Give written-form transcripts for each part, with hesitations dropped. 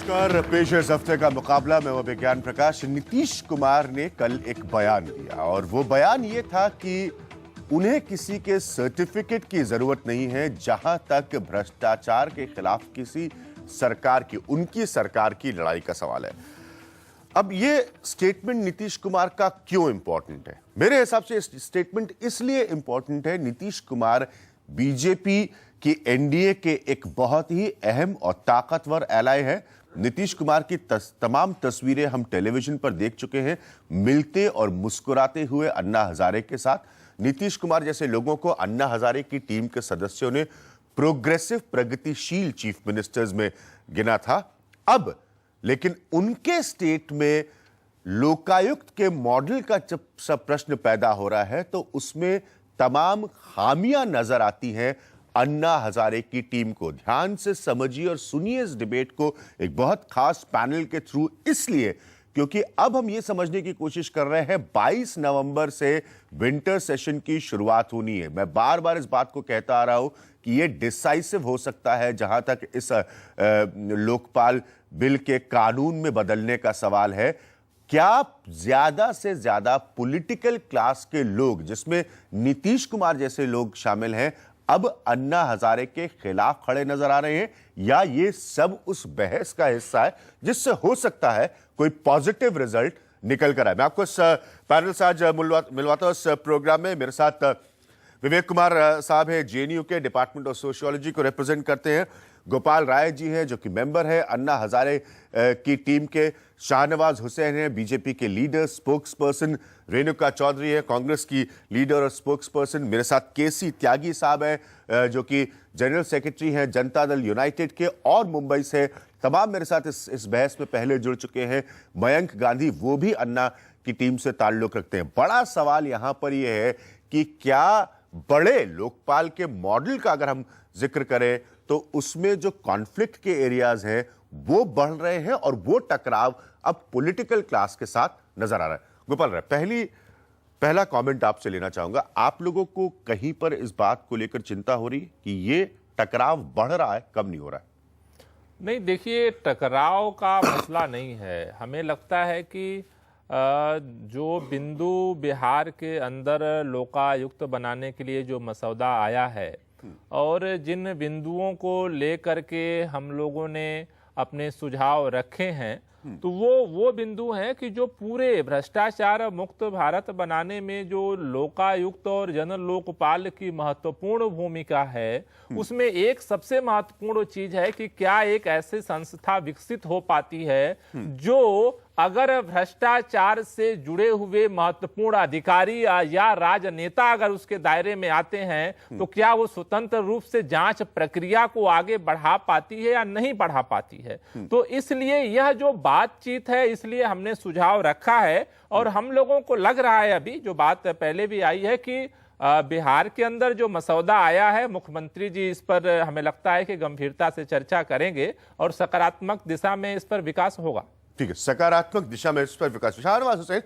नमस्कार। पेश है इस हफ्ते का मुकाबला। मैं विज्ञान प्रकाश। नीतीश कुमार ने कल एक बयान दिया और वो बयान ये था कि उन्हें किसी के सर्टिफिकेट की जरूरत नहीं है जहां तक भ्रष्टाचार के खिलाफ किसी सरकार की, उनकी सरकार की लड़ाई का सवाल है। अब ये स्टेटमेंट नीतीश कुमार का क्यों इंपॉर्टेंट है? मेरे हिसाब से स्टेटमेंट इसलिए इंपॉर्टेंट है, नीतीश कुमार बीजेपी की एनडीए के एक बहुत ही अहम और ताकतवर एलाय है। नीतीश कुमार की तमाम तस्वीरें हम टेलीविजन पर देख चुके हैं, मिलते और मुस्कुराते हुए अन्ना हजारे के साथ। नीतीश कुमार जैसे लोगों को अन्ना हजारे की टीम के सदस्यों ने प्रोग्रेसिव, प्रगतिशील चीफ मिनिस्टर्स में गिना था। अब लेकिन उनके स्टेट में लोकायुक्त के मॉडल का जब सब प्रश्न पैदा हो रहा है तो उसमें तमाम खामियां नजर आती हैं अन्ना हजारे की टीम को। ध्यान से समझिए और सुनिए इस डिबेट को एक बहुत खास पैनल के थ्रू, इसलिए क्योंकि अब हम ये समझने की कोशिश कर रहे हैं 22 नवंबर से विंटर सेशन की शुरुआत होनी है। मैं बार बार इस बात को कहता आ रहा हूं कि ये डिसाइसिव हो सकता है जहां तक इस लोकपाल बिल के कानून में बदलने का सवाल है। क्या ज्यादा से ज्यादा पॉलिटिकल क्लास के लोग, जिसमें नीतीश कुमार जैसे लोग शामिल हैं, अब अन्ना हजारे के खिलाफ खड़े नजर आ रहे हैं, या ये सब उस बहस का हिस्सा है जिससे हो सकता है कोई पॉजिटिव रिजल्ट निकल कर आए? मैं आपको इस पैनल से आज मिलवाता हूं। इस प्रोग्राम में मेरे साथ विवेक कुमार साहब है, जेएनयू के डिपार्टमेंट ऑफ सोशियोलॉजी को रिप्रेजेंट करते हैं। गोपाल राय जी हैं जो कि मेंबर है अन्ना हजारे की टीम के। शाहनवाज हुसैन है, बीजेपी के leader, spokesperson. Renuka Chaudhary है, कांग्रेस की लीडर और स्पोक्स पर्सन। मेरे साथ केसी त्यागी साहब हैं जो कि जनरल सेक्रेटरी हैं जनता दल यूनाइटेड के और मुंबई से। तमाम मेरे साथ इस बहस में पहले जुड़ चुके हैं। मयंक गांधी, वो भी अन्ना की टीम से ताल्लुक रखते हैं। बड़ा सवाल यहां पर यह है कि क्या बड़े लोकपाल के मॉडल का अगर हम जिक्र करें तो उसमें जो कॉन्फ्लिक्ट के एरियाज हैं वो बढ़ रहे हैं और वो टकराव अब पॉलिटिकल क्लास के साथ नजर आ रहा है। गोपाल राय, पहला कमेंट आपसे लेना चाहूंगा। आप लोगों को कहीं पर इस बात को लेकर चिंता हो रही कि ये टकराव बढ़ रहा है, कम नहीं हो रहा है? नहीं, देखिए, टकराव का मसला नहीं है। हमें लगता है कि जो बिंदु बिहार के अंदर लोकायुक्त बनाने के लिए जो मसौदा आया है और जिन बिंदुओं को लेकर के हम लोगों ने अपने सुझाव रखे हैं, तो वो बिंदु हैं कि जो पूरे भ्रष्टाचार मुक्त भारत बनाने में जो लोकायुक्त और जन लोकपाल की महत्वपूर्ण भूमिका है, उसमें एक सबसे महत्वपूर्ण चीज है कि क्या एक ऐसी संस्था विकसित हो पाती है जो अगर भ्रष्टाचार से जुड़े हुए महत्वपूर्ण अधिकारी या राजनेता अगर उसके दायरे में आते हैं तो क्या वो स्वतंत्र रूप से जांच प्रक्रिया को आगे बढ़ा पाती है या नहीं बढ़ा पाती है। तो इसलिए यह जो बातचीत है, इसलिए हमने सुझाव रखा है और हम लोगों को लग रहा है, अभी जो बात पहले भी आई है, कि बिहार के अंदर जो मसौदा आया है, मुख्यमंत्री जी इस पर हमें लगता है कि गंभीरता से चर्चा करेंगे और सकारात्मक दिशा में इस पर विकास होगा। ठीक है, सकारात्मक दिशा में इस पर विकास। शाहनवाज हुसैन,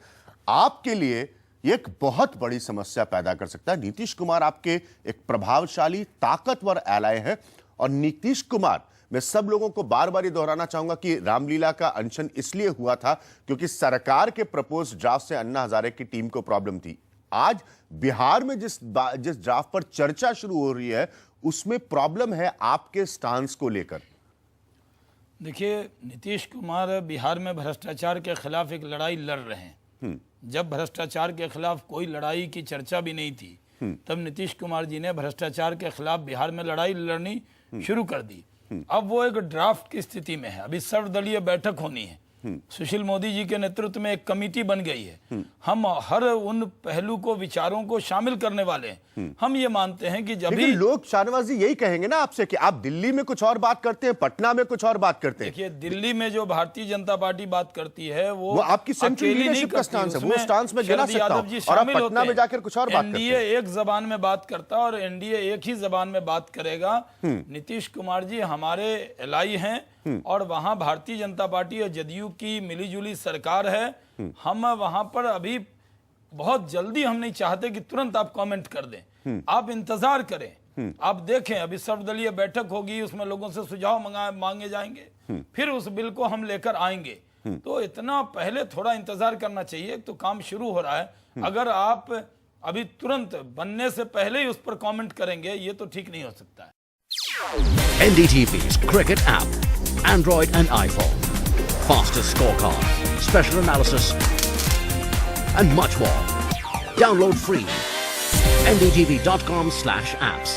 आपके लिए ये एक बहुत बड़ी समस्या पैदा कर सकता है। नीतीश कुमार आपके एक प्रभावशाली, ताकतवर एलाय है और नीतीश कुमार, मैं सब लोगों को बार बार ये दोहराना चाहूंगा कि रामलीला का अनशन इसलिए हुआ था क्योंकि सरकार के प्रपोज ड्राफ्ट से अन्ना हजारे की टीम को प्रॉब्लम थी। आज बिहार में जिस ड्राफ्ट पर चर्चा शुरू हो रही है उसमें प्रॉब्लम है आपके स्टांस को लेकर। देखिए, नीतीश कुमार बिहार में भ्रष्टाचार के खिलाफ एक लड़ाई लड़ रहे हैं। जब भ्रष्टाचार के खिलाफ कोई लड़ाई की चर्चा भी नहीं थी तब नीतीश कुमार जी ने भ्रष्टाचार के खिलाफ बिहार में लड़ाई लड़नी शुरू कर दी। अब वो एक ड्राफ्ट की स्थिति में है। अभी सर्वदलीय बैठक होनी है। सुशील मोदी जी के नेतृत्व में एक कमेटी बन गई है। हम हर उन पहलू को, विचारों को शामिल करने वाले हैं। हम ये मानते हैं कि जब भी लोग, शाहनवाज जी, यही कहेंगे ना आपसे कि आप दिल्ली में कुछ और बात करते हैं, पटना में कुछ और बात करते हैं। देखिए, दिल्ली में जो भारतीय जनता पार्टी बात करती है वो आपकी सेंट्रल लीडरशिप का स्टांस है, वो स्टांस में गिना सकता हूं, और आप पटना में जाकर कुछ और बात करते हैं। एनडीए एक जबान में बात करता है और एनडीए एक ही जबान में बात करेगा। नीतीश कुमार जी हमारे एलआई हैं और वहां भारतीय जनता पार्टी और जदयू की मिलीजुली सरकार है। हम वहां पर अभी बहुत जल्दी हम नहीं चाहते कि तुरंत आप कमेंट कर दें। आप इंतजार करें आप देखें, अभी सर्वदलीय बैठक होगी, उसमें लोगों से सुझाव मांगे जाएंगे, फिर उस बिल को हम लेकर आएंगे। तो इतना पहले थोड़ा इंतजार करना चाहिए। तो काम शुरू हो रहा है, अगर आप अभी तुरंत बनने से पहले ही उस पर कमेंट करेंगे, ये तो ठीक नहीं हो सकता है। NDTV's Cricket app, Android and iPhone, fastest scorecard, special analysis, and much more. Download free. ndtv.com/apps.